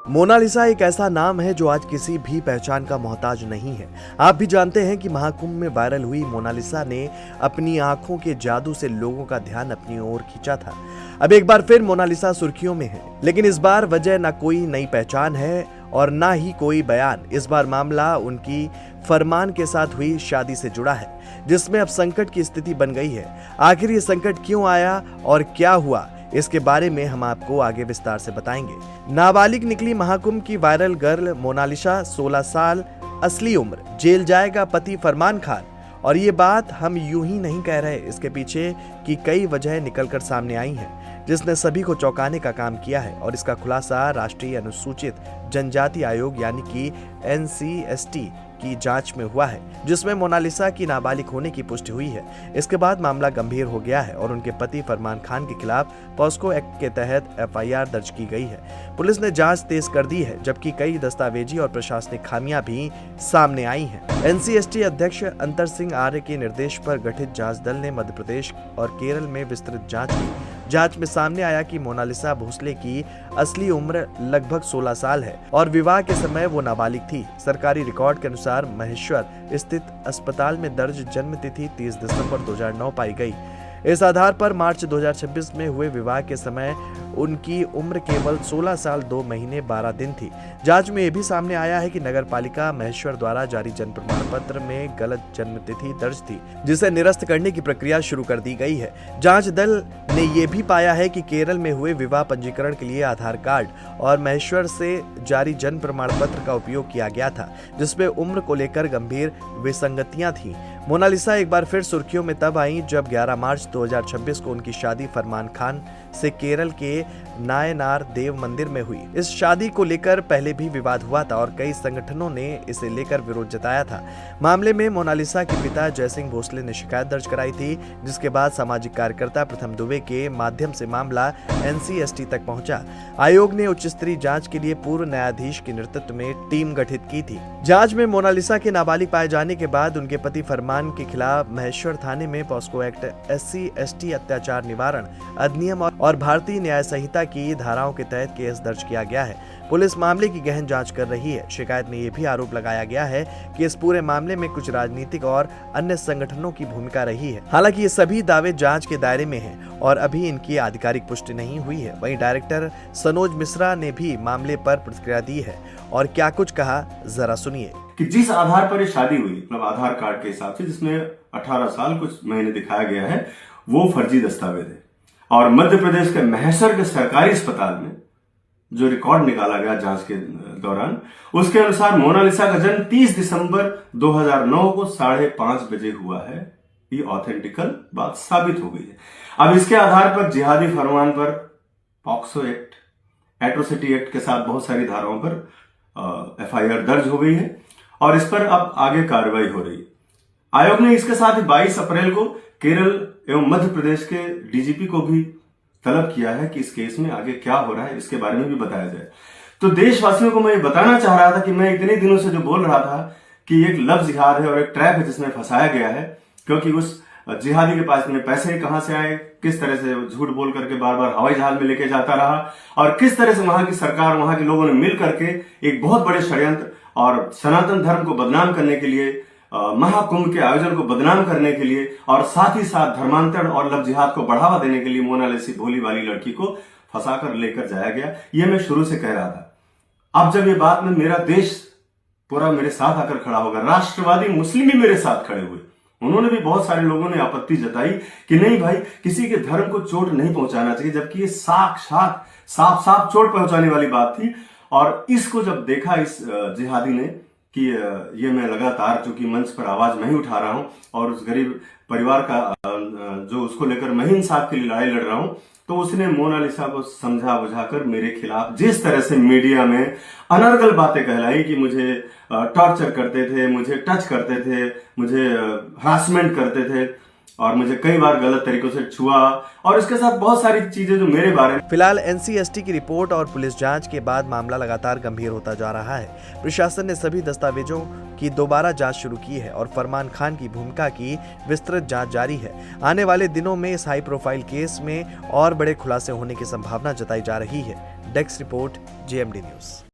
Mona Lisa एक ऐसा नाम है जो आज किसी भी पहचान का मोहताज नहीं है। आप भी जानते हैं कि महाकुंभ में वायरल हुई मोनालिसा ने अपनी आंखों के जादू से लोगों का ध्यान अपनी ओर खींचा था। अब एक बार फिर मोनालिसा सुर्खियों में है, लेकिन इस बार वजह न कोई नई पहचान है और ना ही कोई बयान। इस बार मामला उनकी फरमान के साथ हुई शादी से जुड़ा है, जिसमें अब संकट की स्थिति बन गई है। आखिर ये संकट क्यों आया और क्या हुआ, इसके बारे में हम आपको आगे विस्तार से बताएंगे। नाबालिग निकली महाकुंभ की वायरल गर्ल मोनालिसा, 16 साल असली उम्र, जेल जाएगा पति फरमान खान। और ये बात हम यूं ही नहीं कह रहे, इसके पीछे की कई वजह निकलकर सामने आई हैं, जिसने सभी को चौंकाने का काम किया है। और इसका खुलासा राष्ट्रीय अनुसूचित जनजाति आयोग यानी कि NCST की जांच में हुआ है, जिसमें मोनालिसा की नाबालिग होने की पुष्टि हुई है। इसके बाद मामला गंभीर हो गया है और उनके पति फरमान खान के खिलाफ पॉस्को एक्ट के तहत FIR दर्ज की गई है। पुलिस ने जांच तेज कर दी है, जबकि कई दस्तावेजी और प्रशासनिक खामियां भी सामने आई हैं। NCST अध्यक्ष अंतर सिंह आर्य के निर्देश पर गठित जांच दल ने मध्य प्रदेश और केरल में विस्तृत जांच की। जांच में सामने आया कि मोनालिसा भोसले की असली उम्र लगभग 16 साल है और विवाह के समय वो नाबालिग थी। सरकारी रिकॉर्ड के अनुसार महेश्वर स्थित अस्पताल में दर्ज जन्म तिथि 30 दिसंबर 2009 पाई गई। इस आधार पर मार्च 2026 में हुए विवाह के समय उनकी उम्र केवल 16 साल 2 महीने 12 दिन थी। जांच में यह भी सामने आया है कि नगर पालिका महेश्वर द्वारा जारी जन्म प्रमाण पत्र में गलत जन्म तिथि दर्ज थी, जिसे निरस्त करने की प्रक्रिया शुरू कर दी गई है। जांच दल ने यह भी पाया है कि केरल में हुए विवाह पंजीकरण के लिए आधार कार्ड और महेश्वर से जारी जन्म प्रमाण पत्र का उपयोग किया गया था, जिसमें उम्र को लेकर गंभीर विसंगतियां थीं। मोनालिसा एक बार फिर सुर्खियों में तब आई जब 11 मार्च 2026 को उनकी शादी फरमान खान से केरल के नायनार देव मंदिर में हुई। इस शादी को लेकर पहले भी विवाद हुआ था और कई संगठनों ने इसे लेकर विरोध जताया था। मामले में मोनालिसा के पिता जयसिंह भोसले ने शिकायत दर्ज कराई थी, जिसके बाद सामाजिक कार्यकर्ता प्रथम दुबे के माध्यम से मामला NCST तक पहुंचा। आयोग ने उच्च स्तरीय जांच के लिए पूर्व न्यायाधीश के नेतृत्व में टीम गठित की थी। जांच में मोनालिसा के नाबालिग पाए जाने के बाद उनके पति फरमान के खिलाफ महेश्वर थाने में पॉस्को एक्ट, SC/ST अत्याचार निवारण अधिनियम और भारतीय न्याय संहिता की धाराओं के तहत केस दर्ज किया गया है। पुलिस मामले की गहन जांच कर रही है। शिकायत में यह भी आरोप लगाया गया है कि इस पूरे मामले में कुछ राजनीतिक और अन्य संगठनों की भूमिका रही है। हालांकि ये सभी दावे जांच के दायरे में हैं और अभी इनकी आधिकारिक पुष्टि नहीं हुई है। वहीं डायरेक्टर सनोज मिश्रा ने भी मामले पर प्रतिक्रिया दी है और क्या कुछ कहा, जरा सुनिए। कि जिस आधार पर ये शादी हुई, मतलब आधार कार्ड के हिसाब से जिसमें 18 साल कुछ महीने दिखाया गया है, वो फर्जी दस्तावेज है। और मध्य प्रदेश के महेश्वर के सरकारी अस्पताल में जो रिकॉर्ड निकाला गया जांच के दौरान, उसके अनुसार मोनालिसा का जन्म 30 दिसंबर 2009 को 5:30 बजे हुआ है। ये ऑथेंटिकल बात साबित हो गई है। अब इसके आधार पर जिहादी फरमान पर पॉक्सो एक्ट, एट्रोसिटी एक्ट के साथ बहुत सारी धाराओं पर FIR दर्ज हो गई है और इस पर अब आगे कार्रवाई हो रही है। आयोग ने इसके साथ ही 22 अप्रैल को केरल एवं मध्य प्रदेश के DGP को भी तलब किया है कि इस केस में आगे क्या हो रहा है, इसके बारे में भी बताया जाए। तो देशवासियों को मैं ये बताना चाह रहा था कि मैं इतने दिनों से जो बोल रहा था कि एक लव जिहाद है और एक ट्रैप है जिसमें फंसाया गया है, क्योंकि उस जिहादी के पास में पैसे कहां से आए, किस तरह से झूठ बोल करके बार बार हवाई जहाज में लेके जाता रहा और किस तरह से वहां की सरकार, वहां के लोगों ने मिल करके एक बहुत बड़े षड्यंत्र और सनातन धर्म को बदनाम करने के लिए, महाकुंभ के आयोजन को बदनाम करने के लिए और साथ ही साथ धर्मांतरण और लव जिहाद को बढ़ावा देने के लिए मोनालिसा भोली वाली लड़की को फंसाकर लेकर जाया गया। ये मैं शुरू से कह रहा था। अब जब ये बात में मेरा देश पूरा मेरे साथ आकर खड़ा होगा, राष्ट्रवादी मुस्लिम भी मेरे साथ खड़े हुए, उन्होंने भी बहुत सारे लोगों ने आपत्ति जताई कि नहीं भाई, किसी के धर्म को चोट नहीं पहुंचाना चाहिए, जबकि ये साक्षात साफ चोट पहुंचाने वाली बात थी। और इसको जब देखा इस जिहादी ने कि ये मैं लगातार, चूंकि मंच पर आवाज मैं ही उठा रहा हूं और उस गरीब परिवार का जो उसको लेकर मैं ही इंसाफ के लिए लड़ाई लड़ रहा हूं, तो उसने मोनालिसा को समझा बुझाकर मेरे खिलाफ जिस तरह से मीडिया में अनर्गल बातें कहलाई कि मुझे टॉर्चर करते थे, मुझे टच करते थे, मुझे हरासमेंट करते थे और मुझे कई बार गलत तरीकों से छुआ और इसके साथ बहुत सारी चीजें जो मेरे बारे में। फिलहाल NCST की रिपोर्ट और पुलिस जांच के बाद मामला लगातार गंभीर होता जा रहा है। प्रशासन ने सभी दस्तावेजों की दोबारा जांच शुरू की है और फरमान खान की भूमिका की विस्तृत जांच जारी है। आने वाले दिनों में इस हाई प्रोफाइल केस में और बड़े खुलासे होने की संभावना जताई जा रही है। Desk report, JMD news.